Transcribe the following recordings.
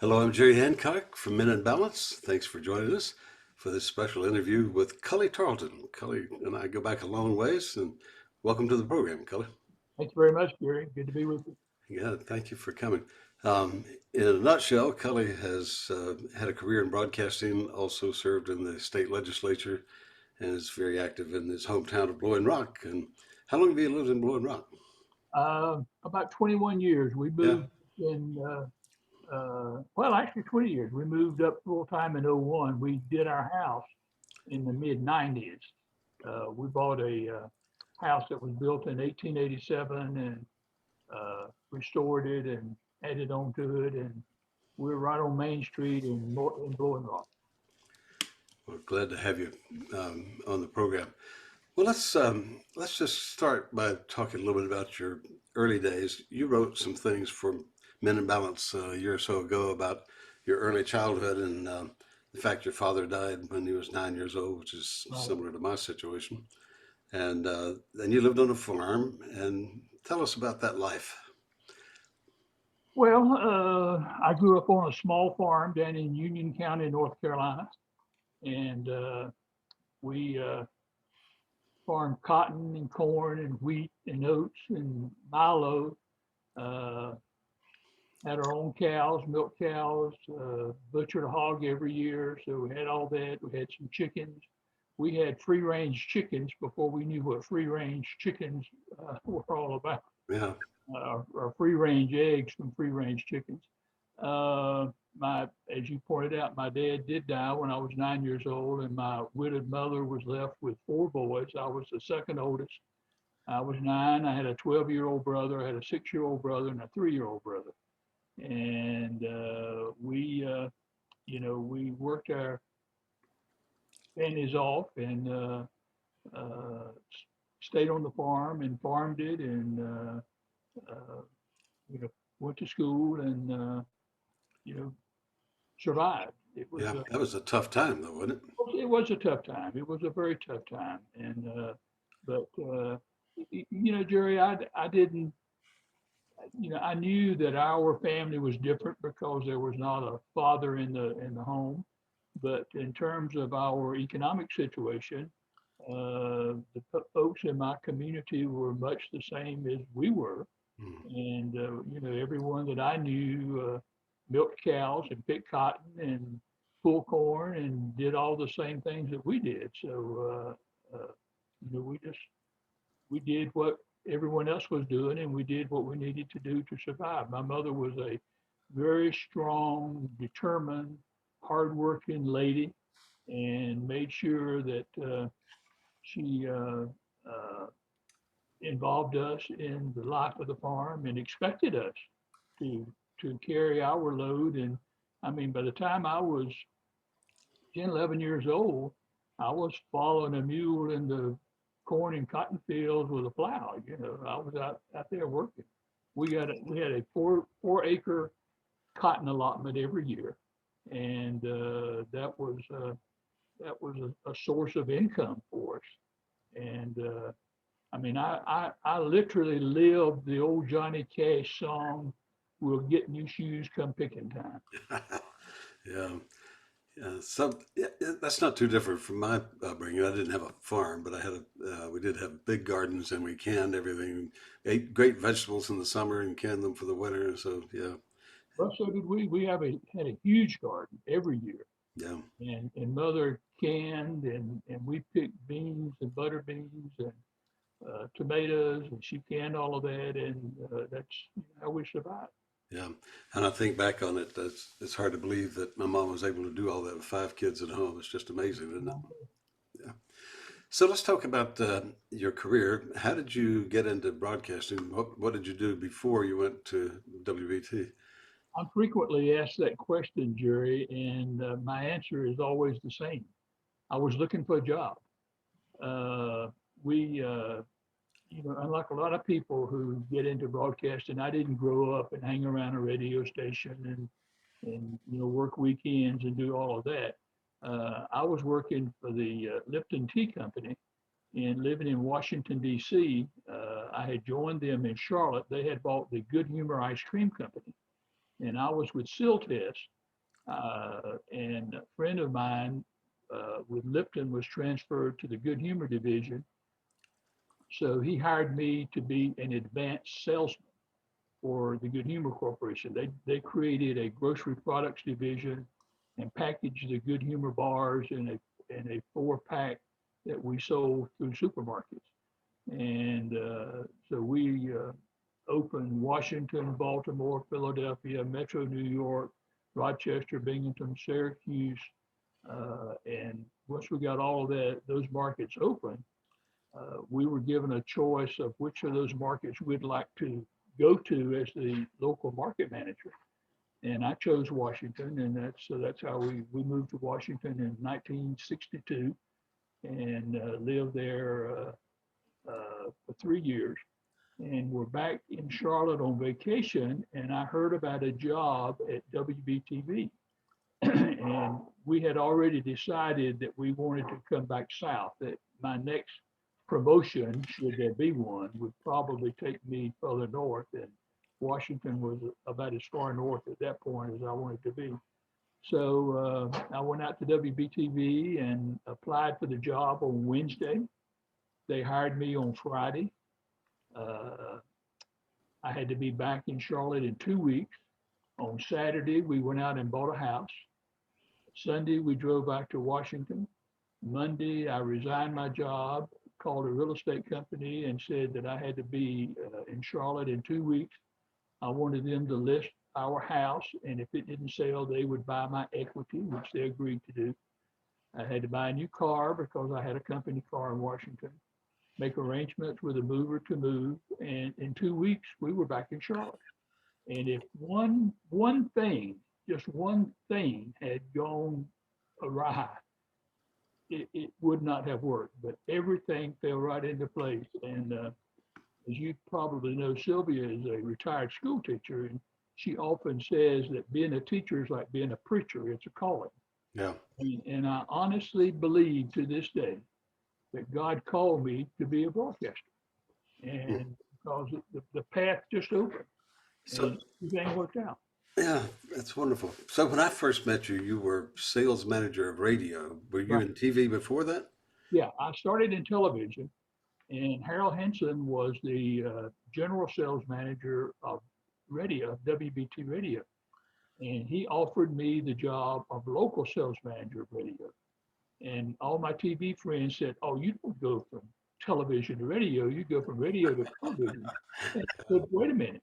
Hello, I'm Jerry Hancock from Men in Balance. Thanks for joining us for this special interview with Cullie Tarleton. Cullie and I go back a long ways, and welcome to the program, Cullie. Thank you very much, Gary. Good to be with you. Yeah, thank you for coming. In a nutshell, Cullie has had a career in broadcasting, also served in the state legislature, and is very active in his hometown of Blowing Rock. And how long have you lived in Blowing Rock? About 21 years. We Yeah, moved in, well, actually 20 years. We moved up full time in '01. We did our house in the mid 90s. We bought a house that was built in 1887 and restored it and added on to it. And we're right on Main Street in Blowing Rock. we're glad to have you on the program. Well, let's just start by talking a little bit about your early days. You wrote some things for Men in Balance a year or so ago about your early childhood and the fact your father died when he was 9 years old, which is Right. similar to my situation. And then you lived on a farm. And tell us about that life. Well, I grew up on a small farm down in Union County, North Carolina, and we farmed cotton and corn and wheat and oats and milo. Uh, had our own cows, milk cows, butchered a hog every year. So we had all that. We had some chickens. We had free range chickens before we knew what free range chickens were all about, Yeah, or free range eggs from free range chickens. As you pointed out, my dad did die when I was 9 years old, and my widowed mother was left with four boys. I was the second oldest. I was nine. I had a 12-year-old brother, I had a 6-year-old brother, and a 3-year-old brother. And we worked our families off and uh, stayed on the farm and farmed it and you know went to school and you know survived. yeah, that was a tough time, though, wasn't it? It was a tough time. It was a very tough time, and but Jerry, I didn't. I knew that our family was different because there was not a father in the home. But in terms of our economic situation, the folks in my community were much the same as we were, Mm, and everyone that I knew milked cows and picked cotton and pulled corn and did all the same things that we did. So we did what everyone else was doing, and we did what we needed to do to survive. My mother was a very strong, determined, hardworking lady, and made sure that she involved us in the life of the farm and expected us to to carry our load. And I mean, by the time I was 10, 11 years old, I was following a mule in the corn and cotton fields with a plow. I was out there working. We had a four acre cotton allotment every year, and that was a source of income for us. And I mean, I literally lived the old Johnny Cash song, "We'll get new shoes come picking time." yeah. Yeah, that's not too different from my upbringing. I didn't have a farm, but we did have big gardens, and we canned everything. Ate great vegetables in the summer and canned them for the winter. So yeah, Well, so did we. We had a huge garden every year, yeah, and mother canned, and we picked beans and butter beans and tomatoes, and she canned all of that, and that's how we survived. yeah. And I think back on it, it's hard to believe that my mom was able to do all that with five kids at home. It's just amazing, isn't it? Yeah. So let's talk about your career. How did you get into broadcasting? What did you do before you went to WBT? I'm frequently asked that question, Jerry, and my answer is always the same. I was looking for a job. Uh, we, unlike a lot of people who get into broadcasting, I didn't grow up and hang around a radio station and work weekends and do all of that. I was working for the Lipton Tea Company and living in Washington D.C. I had joined them in Charlotte. They had bought the Good Humor Ice Cream Company, and I was with Seal Test, and a friend of mine with Lipton was transferred to the Good Humor division. So he hired me to be an advanced salesman for the Good Humor Corporation. They created a grocery products division and packaged the Good Humor bars in a 4-pack that we sold through supermarkets. And so we opened Washington, Baltimore, Philadelphia, Metro New York, Rochester, Binghamton, Syracuse. And once we got all of those markets open, we were given a choice of which of those markets we'd like to go to as the local market manager. And I chose Washington, and that's how we moved to Washington in 1962 and lived there for 3 years. And we're back in Charlotte on vacation, and I heard about a job at WBTV. And we had already decided that we wanted to come back south, that my next promotion, should there be one, would probably take me further north. And Washington was about as far north at that point as I wanted to be. So I went out to WBTV and applied for the job on Wednesday. They hired me on Friday. Uh, I had to be back in Charlotte in 2 weeks. On Saturday, we went out and bought a house. Sunday, we drove back to Washington. Monday, I resigned my job, called a real estate company and said that I had to be in Charlotte in 2 weeks. I wanted them to list our house, and if it didn't sell, they would buy my equity, which they agreed to do. I had to buy a new car because I had a company car in Washington, make arrangements with a mover to move, and in 2 weeks, we were back in Charlotte. And if one thing, just one thing had gone awry, it would not have worked, but everything fell right into place. And as you probably know, Sylvia is a retired school teacher, and she often says that being a teacher is like being a preacher. It's a calling. Yeah. And I honestly believe to this day that God called me to be a broadcaster. Hmm. And because the path just opened So, and everything worked out. yeah, that's wonderful. So when I first met you, you were sales manager of radio. Were you Right. in TV before that? Yeah, I started in television, and Harold Henson was the general sales manager of radio, WBT Radio. And he offered me the job of local sales manager of radio. And all my TV friends said, "Oh, you don't go from television to radio, you go from radio to television." And I said, "Wait a minute,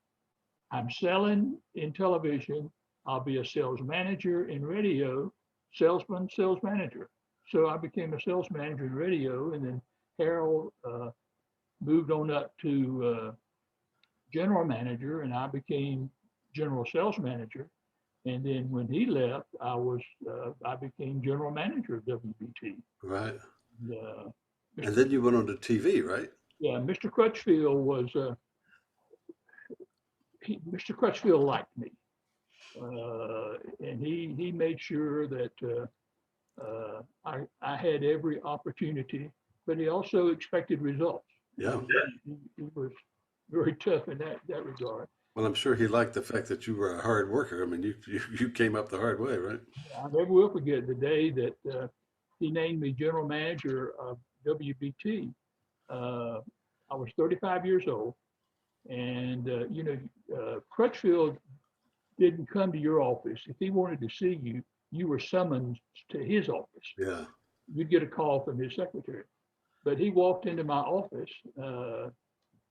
I'm selling in television, I'll be a sales manager in radio, salesman, sales manager." So I became a sales manager in radio, and then Harold moved on up to general manager, and I became general sales manager. And then when he left, I became general manager of WBT. Right. Uh, And Mr. then you went on to TV, right? Yeah, Mr. Crutchfield was Mr. Crutchfield liked me, and he made sure that I had every opportunity, but he also expected results. Yeah. He was very tough in that regard. Well, I'm sure he liked the fact that you were a hard worker. I mean, you came up the hard way, right? I never will forget the day that he named me general manager of WBT. Uh, I was 35 years old, and Crutchfield didn't come to your office. If he wanted to see you, you were summoned to his office. Yeah. You'd get a call from his secretary. But he walked into my office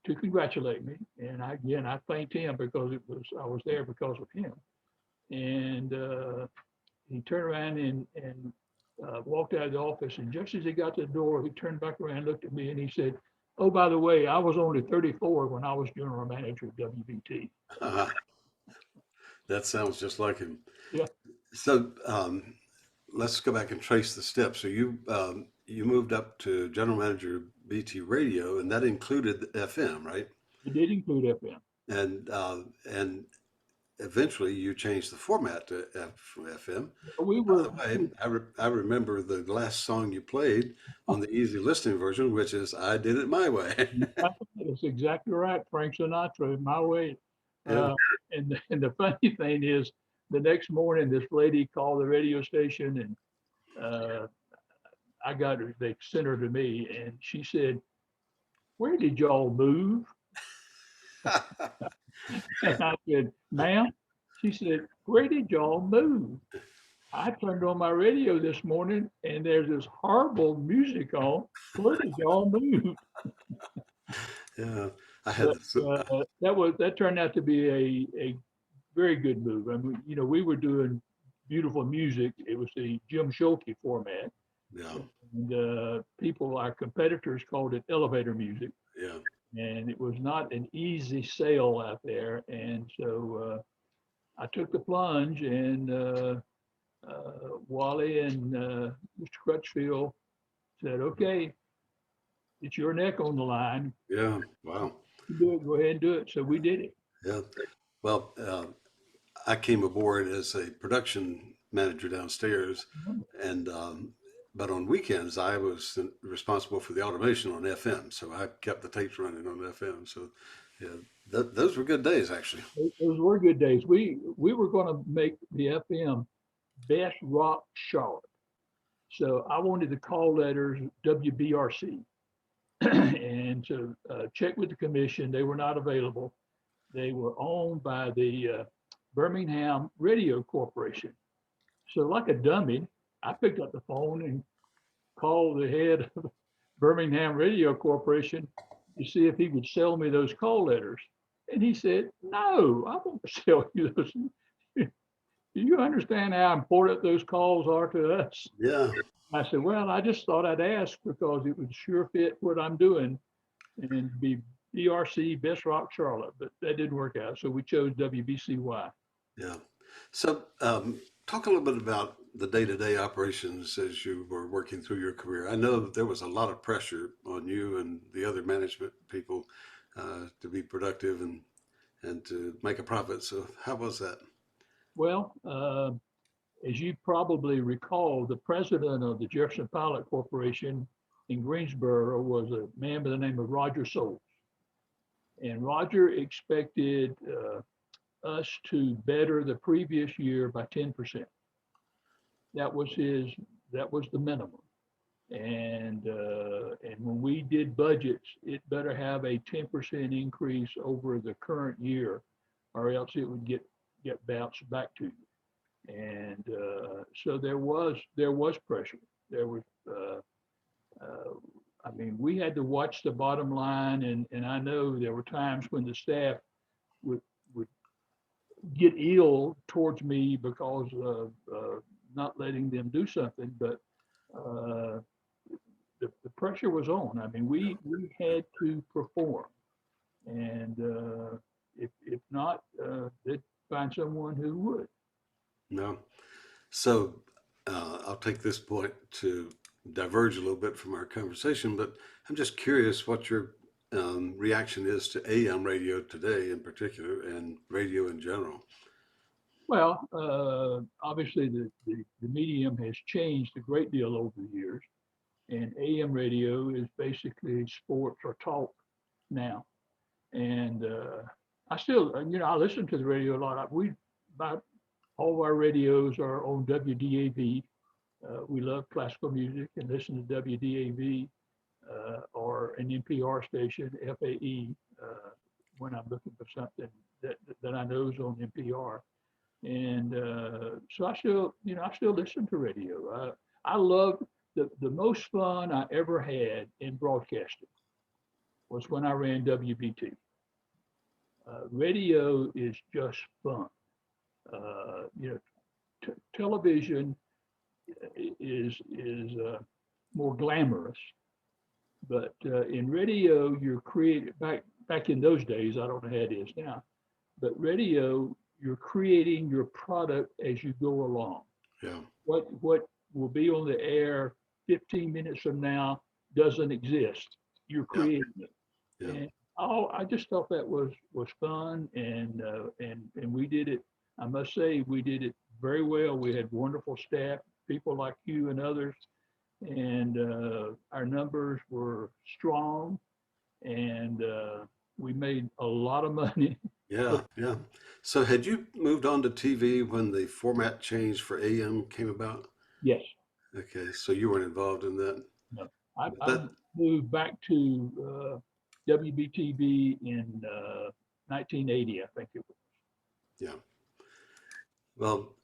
to congratulate me, and I thanked him because I was there because of him. And he turned around and walked out of the office, and just as he got to the door, he turned back around, looked at me, and he said, "Oh, by the way, I was only 34 when I was general manager of WBT." Uh, that sounds just like him. Yeah, So let's go back and trace the steps. So you moved up to general manager of BT Radio, and that included FM, right? it did include FM. And eventually you changed the format to FM. We By were, the way, I remember the last song you played on the easy listening version, which is "I Did It My Way." that's exactly right, Frank Sinatra, My Way. Yeah. Uh, and the funny thing is, the next morning, this lady called the radio station, and I got her. They sent her to me, and she said, "Where did y'all move?" And I said, "Ma'am," she said, "Where did y'all move?" I turned on my radio this morning, and there's this horrible music on. Where did y'all move? Yeah. I had But this. that turned out to be a very good move. I mean, we were doing beautiful music. It was the Jim Schulte format, Yeah. and people, our competitors, called it elevator music, Yeah. and it was not an easy sale out there. And so I took the plunge, and Wally and Mr. Crutchfield said, "Okay, it's your neck on the line. Yeah. Wow. You do it. Go ahead and do it." So we did it. Yeah. Well, I came aboard as a production manager downstairs, and but on weekends I was responsible for the automation on FM. So I kept the tapes running on FM. So yeah, those were good days actually. Those were good days. We were going to make the FM best rock Charlotte. So I wanted the call letters WBRC, and to check with the commission, they were not available. They were owned by the Birmingham Radio Corporation. So like a dummy, I picked up the phone and called the head of Birmingham Radio Corporation to see if he would sell me those call letters. And he said, "No, I won't sell you those. Do you understand how important those calls are to us?" Yeah. I said, "Well, I just thought I'd ask because it would sure fit what I'm doing and be BRC, Best Rock Charlotte," but that didn't work out. So we chose WBCY. Yeah. So talk a little bit about the day-to-day operations as you were working through your career. I know that there was a lot of pressure on you and the other management people to be productive and to make a profit. So how was that? Well, as you probably recall, the president of the Jefferson Pilot Corporation in Greensboro was a man by the name of Roger Souls. And Roger expected us to better the previous year by 10%. That was his, that was the minimum. And when we did budgets, it better have a 10% increase over the current year, or else it would get bounced back to you. And so there was pressure. There was, uh, I mean, we had to watch the bottom line, and I know there were times when the staff would would get ill towards me because of not letting them do something, but uh, the pressure was on. I mean, we had to perform, and if not, they'd find someone who would. No. So I'll take this point to diverge a little bit from our conversation, but I'm just curious what your reaction is to AM radio today in particular and radio in general. Well, obviously the medium has changed a great deal over the years, and AM radio is basically sports or talk now. And I still, I listen to the radio a lot. About all of our radios are on WDAV. We love classical music and listen to WDAV or an NPR station, FAE, when I'm looking for something that I know is on NPR. And so I still listen to radio. I love the most fun I ever had in broadcasting was when I ran WBT. Radio is just fun. Uh, you know, television is more glamorous, but in radio, you're creating back in those days. I don't know how it is now, but radio, you're creating your product as you go along. Yeah. What will be on the air 15 minutes from now doesn't exist. You're Yeah. creating it. Yeah. And I just thought that was fun, and we did it. I must say we did it very well. We had wonderful staff, people like you and others, and our numbers were strong, and we made a lot of money. Yeah, yeah. So had you moved on to TV when the format change for AM came about? Yes. Okay, so you weren't involved in that. No. I That, moved back to WBTV in 1980, I think it was. yeah. Well,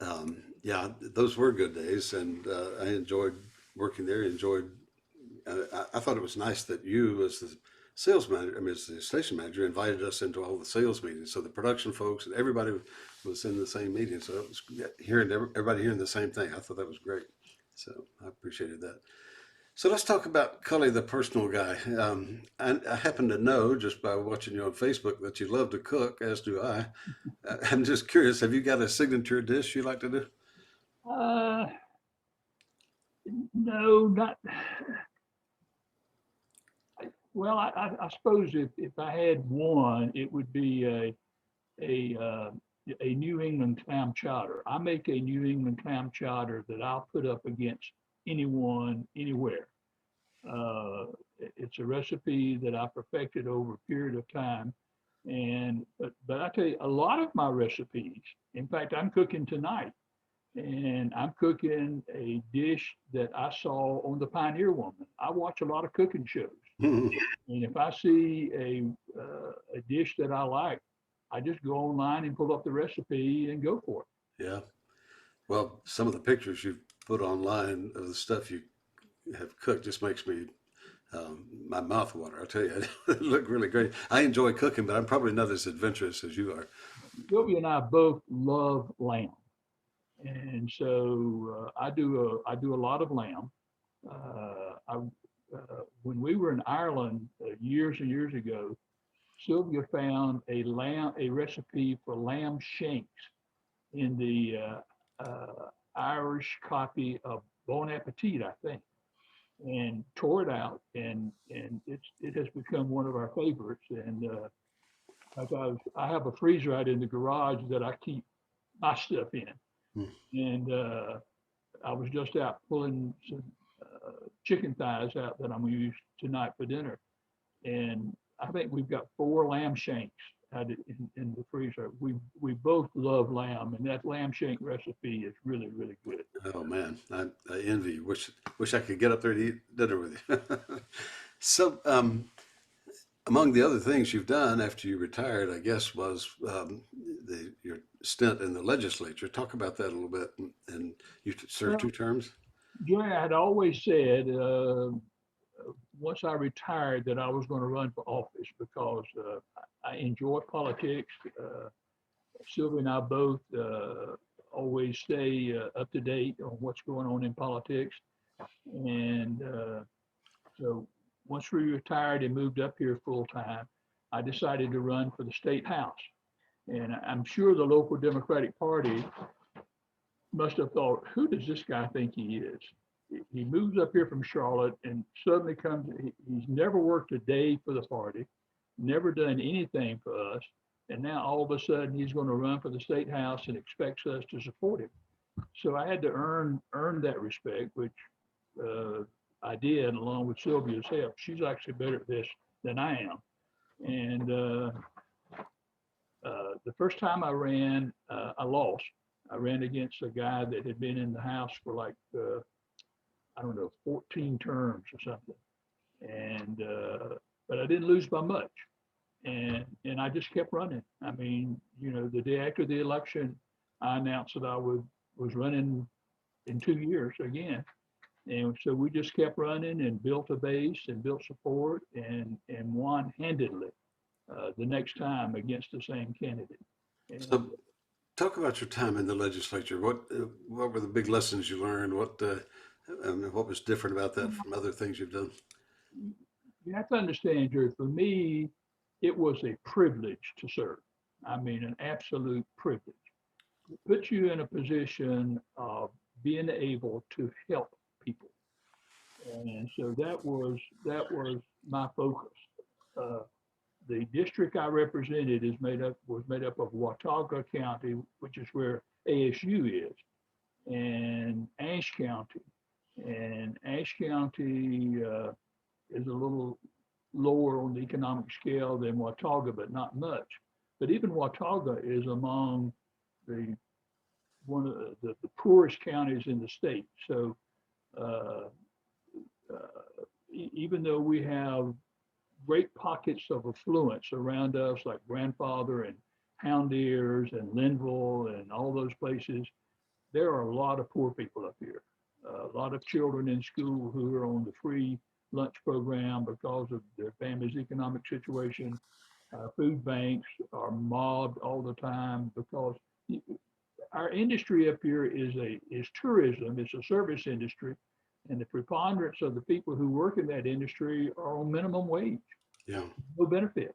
yeah, those were good days, and I enjoyed working there. Enjoyed. I thought it was nice that you, as the sales manager, I mean, as the station manager, invited us into all the sales meetings. So the production folks and everybody was in the same meeting. So it was hearing everybody hearing the same thing. I thought that was great. So I appreciated that. So let's talk about Cully, the personal guy. I happen to know just by watching you on Facebook that you love to cook, as do I. I'm just curious, have you got a signature dish you like to do? Uh, no, not well. I suppose if I had one, it would be a New England clam chowder. I make a New England clam chowder that I'll put up against anyone, anywhere. It's a recipe that I perfected over a period of time. And but I tell you, a lot of my recipes, in fact, I'm cooking tonight, and I'm cooking a dish that I saw on the Pioneer Woman. I watch a lot of cooking shows, and if I see a dish that I like, I just go online and pull up the recipe and go for it. Yeah. Well, some of the pictures you've put online of the stuff you have cooked just makes me my mouth water. I'll tell you, it looked really great. I enjoy cooking, but I'm probably not as adventurous as you are. Sylvia and I both love lamb, and so I do a lot of lamb. When we were in Ireland years and years ago, Sylvia found a recipe for lamb shanks in the Irish copy of Bon Appetit, I think, and tore it out, and it has become one of our favorites. And I have a freezer out in the garage that I keep my stuff in, Hmm. and I was just out pulling some chicken thighs out that I'm going to use tonight for dinner, and I think we've got four lamb shanks out in the freezer. We both love lamb, and that lamb shank recipe is really really good. Oh man, I envy you. Wish I could get up there to eat dinner with you. So, among the other things you've done after you retired, I guess, was your stint in the legislature. Talk about that a little bit. And you served Well, 2 terms. Joy, I had always said once I retired that I was going to run for office because I enjoy politics. Sylvia and I both always stay up to date on what's going on in politics. And so once we retired and moved up here full time, I decided to run for the state house. And I'm sure the local Democratic Party must have thought, who does this guy think he is? He moves up here from Charlotte and suddenly comes, he's never worked a day for the party, never done anything for us. And now all of a sudden he's going to run for the state house and expects us to support him. So I had to earn that respect, which uh, I did along with Sylvia's help. She's actually better at this than I am. And the first time I ran, I lost. I ran against a guy that had been in the House for like, I don't know, 14 terms or something. And, but I didn't lose by much. And I just kept running. I mean, the day after the election, I announced that was running in 2 years again. And so we just kept running and built a base and built support and won handedly the next time against the same candidate. And So, talk about your time in the legislature. What were the big lessons you learned? What was different about that from other things you've done? you have to understand, Drew, for me, it was a privilege to serve. I mean, an absolute privilege. It puts you in a position of being able to help people. And so that was my focus. Uh, the district I represented was made up of Watauga County, which is where ASU is, and Ashe County. And Ashe County is a little lower on the economic scale than Watauga, but not much. but even Watauga is among the one of the poorest counties in the state. So uh, even though we have great pockets of affluence around us, like Grandfather and Hound Ears and Linville and all those places, there are a lot of poor people up here. A lot of children in school who are on the free lunch program because of their family's economic situation. Food banks are mobbed all the time because our industry up here is tourism. It's a service industry, and the preponderance of the people who work in that industry are on minimum wage, Yeah. no benefits.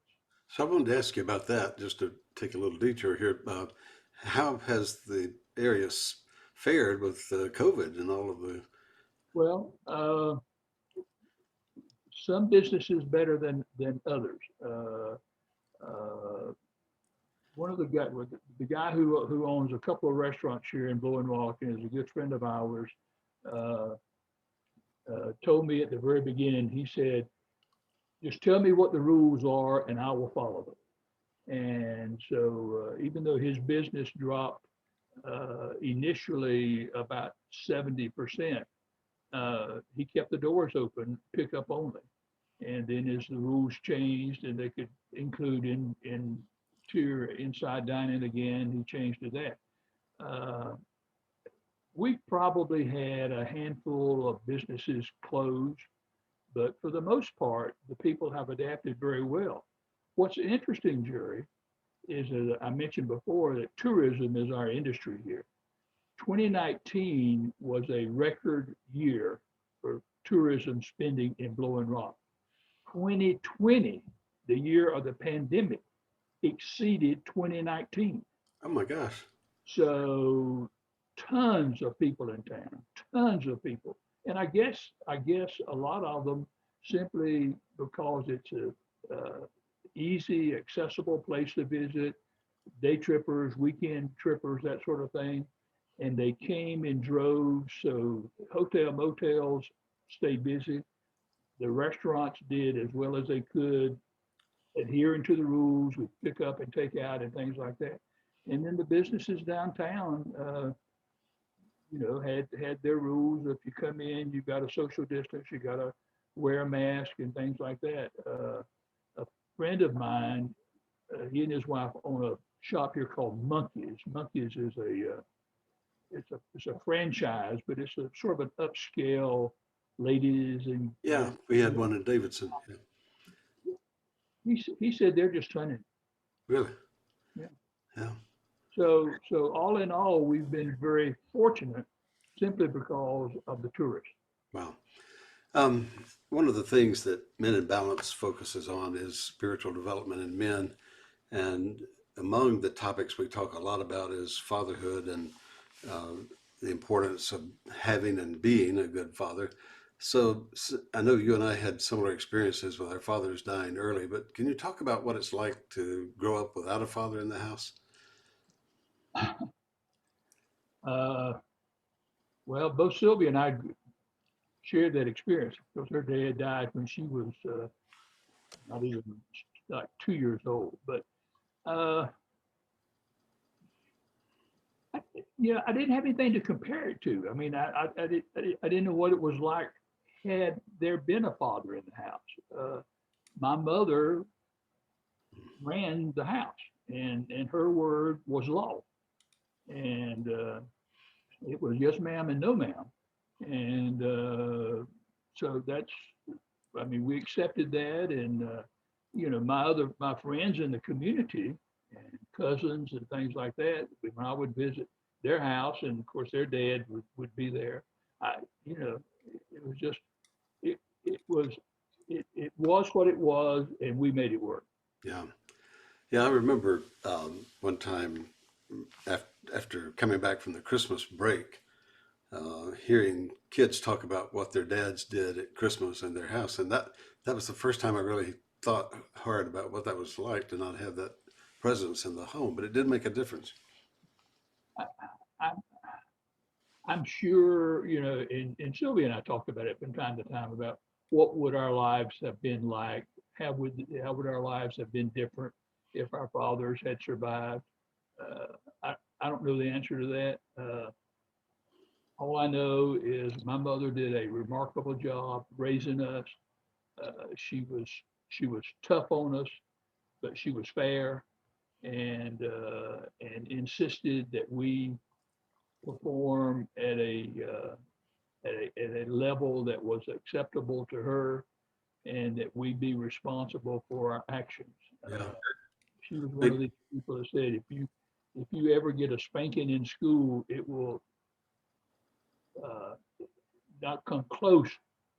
So I wanted to ask you about that, just to take a little detour here. How has the area fared with COVID and all of the? Well, some businesses better than others. Uh, One of the guy who owns a couple of restaurants here in Blowing Rock and is a good friend of ours, uh, told me at the very beginning. He said, "Just tell me what the rules are, and I will follow them." And so, even though his business dropped initially about 70%, he kept the doors open, pick up only. And then as the rules changed and they could include in interior inside dining again, he changed to that. Uh, we probably had a handful of businesses closed, but for the most part, the people have adapted very well. What's interesting, Jerry, is that I mentioned before that tourism is our industry here. 2019 was a record year for tourism spending in Blowing Rock. 2020, the year of the pandemic, exceeded 2019. Oh my gosh! So tons of people in town, tons of people. And I guess a lot of them simply because it's a easy, accessible place to visit, day trippers, weekend trippers, that sort of thing. And they came in droves. So motels stayed busy. The restaurants did as well as they could, adhering to the rules with pick up and take out and things like that. And then the businesses downtown, had their rules. If you come in, you got to social distance, you got to wear a mask and things like that. A friend of mine, he and his wife own a shop here called Monkeys. Monkeys is it's a franchise, but it's a sort of an upscale ladies and Yeah, we had one in Davidson. Yeah. he said they're just hunting. Really? Yeah. Yeah. So all in all, we've been very fortunate simply because of the tourists. Wow. Um, One of the things that Men in Balance focuses on is spiritual development in men. And among the topics we talk a lot about is fatherhood and uh, the importance of having and being a good father. So I know you and I had similar experiences with our fathers dying early, but can you talk about what it's like to grow up without a father in the house? Uh, well, both Sylvia and I shared that experience because her dad died when she was not even like 2 years old. But uh, I, I didn't have anything to compare it to. I mean, I didn't know what it was like had there been a father in the house. My mother ran the house, and her word was law, and it was yes ma'am and no ma'am, and so that's, I mean, we accepted that, and my friends in the community and cousins and things like that, when I would visit their house, and of course their dad would be there. I, it was just it was it was what it was, and we made it work. Yeah. Yeah, I remember one time after coming back from the Christmas break, hearing kids talk about what their dads did at Christmas in their house, and that was the first time I really thought hard about what that was like to not have that presence in the home. But it did make a difference. I, I, I'm sure, and Sylvia and I talked about it from time to time about what would our lives have been like? How would our lives have been different if our fathers had survived. I don't know the answer to that. All I know is my mother did a remarkable job raising us. She was tough on us, but she was fair and insisted that we perform at a level that was acceptable to her and that we be responsible for our actions. Yeah. She was one of Big, these people that said, if you ever get a spanking in school, it will uh, not come close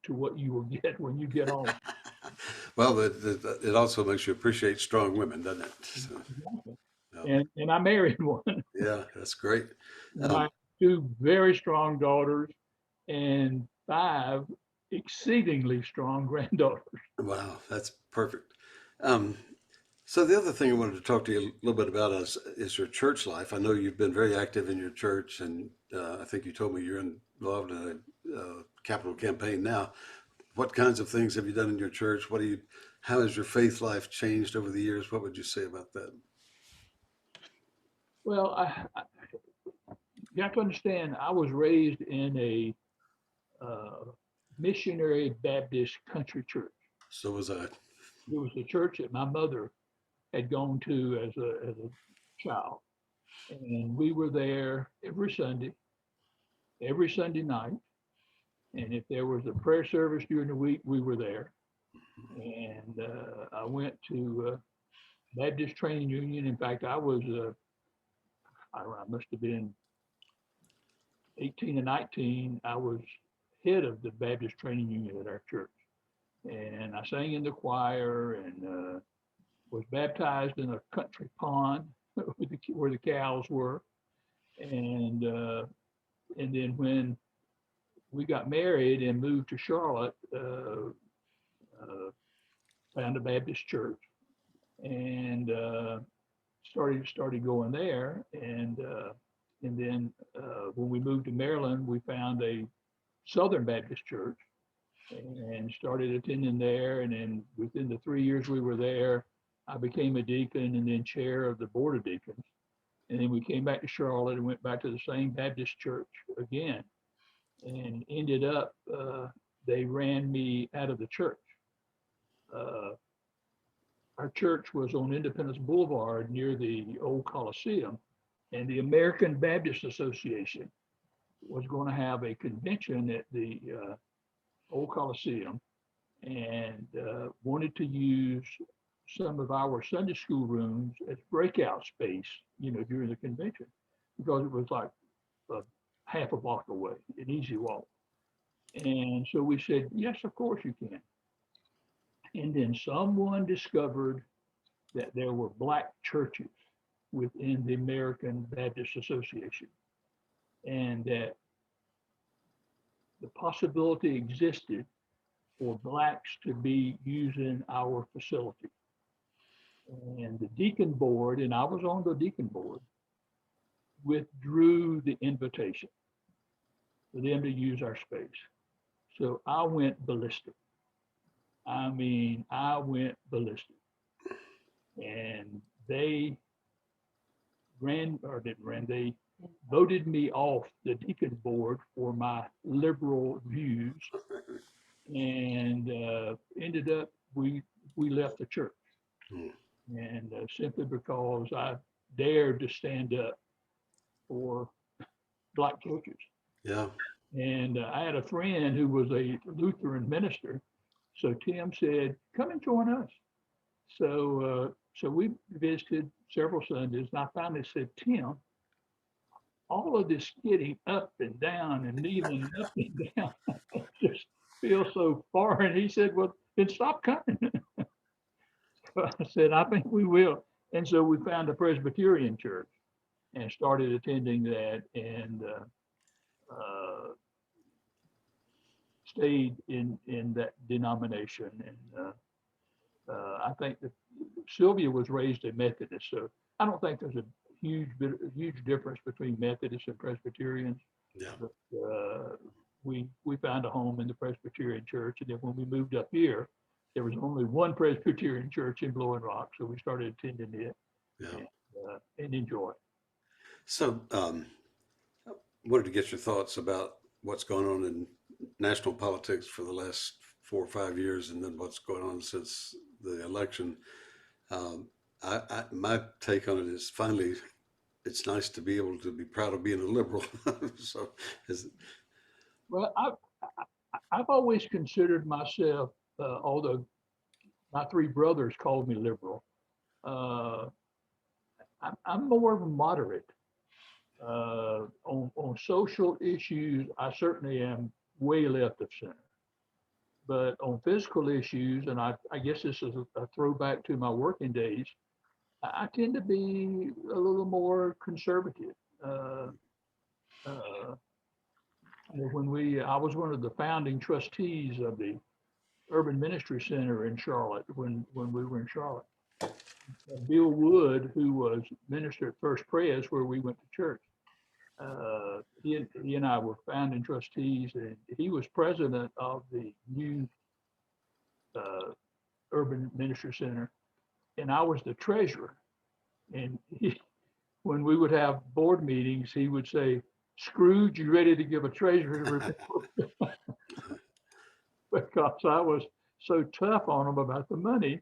to what you will get when you get home. well, it also makes you appreciate strong women, doesn't it? So, Exactly. yeah, And I married one, yeah, that's great. and I have two very strong daughters and five exceedingly strong granddaughters. Wow, that's perfect. Um, so the other thing I wanted to talk to you a little bit about is your church life. I know you've been very active in your church, and I think you told me you're involved in a capital campaign now. What kinds of things have you done in your church? How has your faith life changed over the years? What would you say about that? Well, you have to understand, I was raised in a missionary Baptist country church. So was I. It was the church that my mother had gone to as a child. And we were there every Sunday night. And if there was a prayer service during the week, we were there. And I went to Baptist Training Union. In fact, I don't know, I must have been 18 or 19. I was head of the Baptist Training Union at our church. And I sang in the choir and was baptized in a country pond where the cows were. And uh, and then when we got married and moved to Charlotte, uh, found a Baptist church and started going there. And then when we moved to Maryland, we found a Southern Baptist church and started attending there. And then within the 3 years we were there, I became a deacon and then chair of the board of deacons. And then we came back to Charlotte and went back to the same Baptist church again and ended up, they ran me out of the church. Uh, our church was on Independence Boulevard near the old Coliseum, and the American Baptist Association was going to have a convention at the old Coliseum and wanted to use some of our Sunday school rooms as breakout space, during the convention, because it was like a half a block away, an easy walk. And so we said, yes, of course you can. And then someone discovered that there were black churches within the American Baptist Association and that the possibility existed for blacks to be using our facility. And the deacon board, and I was on the deacon board, withdrew the invitation for them to use our space. So I went ballistic. I mean, I went ballistic. And they ran or didn't ran, they voted me off the deacon board for my liberal views and ended up, we left the church. Hmm. And simply because I dared to stand up for black churches. Yeah. And I had a friend who was a Lutheran minister. So Tim said, come and join us. So we visited several Sundays, and I finally said, Tim, all of this getting up and down and kneeling up and down just feels so foreign. He said, well, then stop coming. I said, I think we will. And so we found a Presbyterian church and started attending that and stayed in that denomination. And I think that Sylvia was raised a Methodist, so I don't think there's a huge difference between Methodists and Presbyterians. Yeah. But we found a home in the Presbyterian church, and then when we moved up here, there was only one Presbyterian church in Blowing Rock, so we started attending it Yeah. and enjoy it. So, wanted to get your thoughts about what's going on in national politics for the last 4 or 5 years, and then what's going on since the election. Um, my take on it is finally, it's nice to be able to be proud of being a liberal. So, is Well, I've always considered myself, although my three brothers called me liberal, uh, I'm more of a moderate. On social issues, I certainly am way left of center. But on physical issues, and I guess this is a throwback to my working days, I tend to be a little more conservative. Uh, uh, I was one of the founding trustees of the Urban Ministry Center in Charlotte when we were in Charlotte. Bill Wood, who was minister at First Pres, where we went to church, he and I were founding trustees, and he was president of the new uh, Urban Ministry Center, and I was the treasurer. And when we would have board meetings, he would say, "Scrooge, you ready to give a treasurer report?" Because I was so tough on him about the money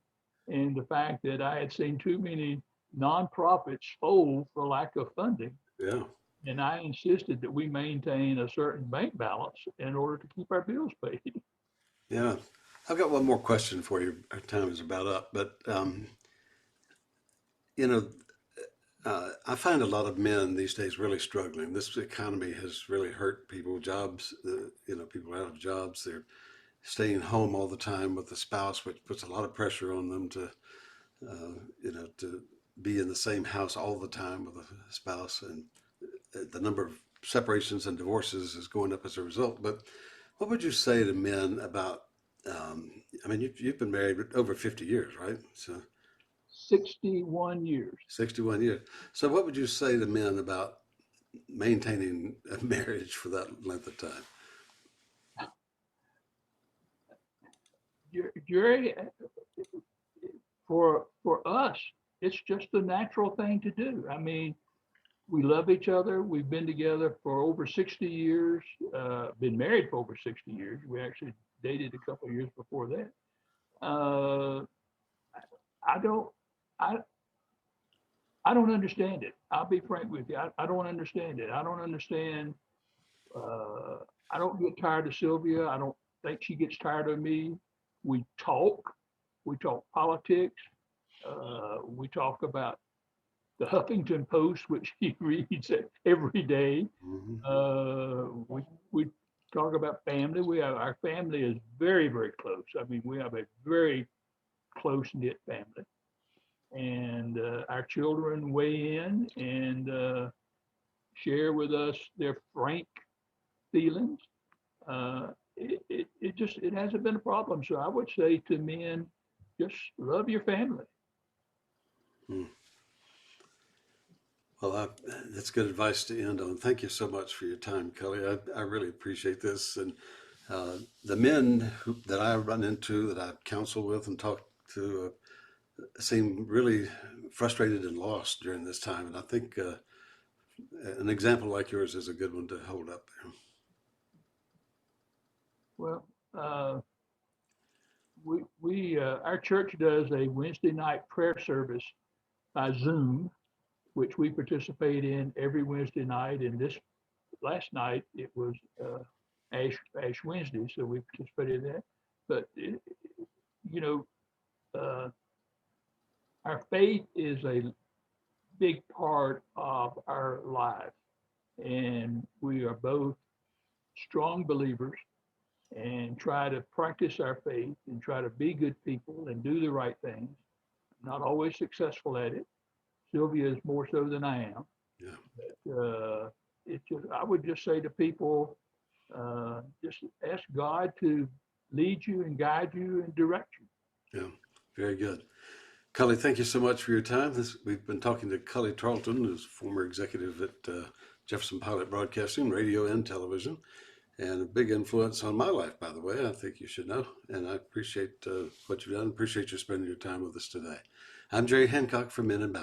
and the fact that I had seen too many nonprofits fold for lack of funding. yeah, And I insisted that we maintain a certain bank balance in order to keep our bills paid. yeah. I've got one more question for you. Our time is about up, but you know, I find a lot of men these days really struggling. This economy has really hurt people. Jobs, people are out of jobs. They're staying home all the time with the spouse, which puts a lot of pressure on them to, to be in the same house all the time with a spouse, and the number of separations and divorces is going up as a result. But what would you say to men about? I mean, you've been married over 50 years, right? So 61 years. 61 years. So what would you say to men about maintaining a marriage for that length of time? Jerry, for us, it's just the natural thing to do. I mean, we love each other. We've been together for over 60 years, been married for over 60 years. We actually dated a couple of years before that. Uh, I don't, I, I don't understand it. I'll be frank with you. I don't understand it. I don't understand. Uh, I don't get tired of Sylvia. I don't think she gets tired of me. We talk. We talk politics. We talk about the Huffington Post, which he reads every day. Hmm. We talk about family. Our family is very, very close. I mean, we have a very close knit family, and our children weigh in and share with us their frank feelings. It hasn't been a problem. So I would say to men, just love your family. Hmm. Well, that's good advice to end on. Thank you so much for your time, Kelly. I really appreciate this. And the men that I run into, that I counsel with and talk to, seem really frustrated and lost during this time. And I think an example like yours is a good one to hold up Well, our church does a Wednesday night prayer service by Zoom, which we participate in every Wednesday night. And this last night it was Ash Wednesday, so we participated in that. But you know, uh, our faith is a big part of our life, and we are both strong believers and try to practice our faith and try to be good people and do the right things. Not always successful at it. Sylvia is more so than I am. there. Yeah. I would just say to people, just ask God to lead you and guide you and direct you. Yeah. Very good. Cully, thank you so much for your time. We've been talking to Cullie Tarleton, who's former executive at Jefferson Pilot Broadcasting, radio and television. and a big influence on my life, by the way. I think you should know. And I appreciate what you've done. Appreciate you spending your time with us today. I'm Jerry Hancock from Men in Balance.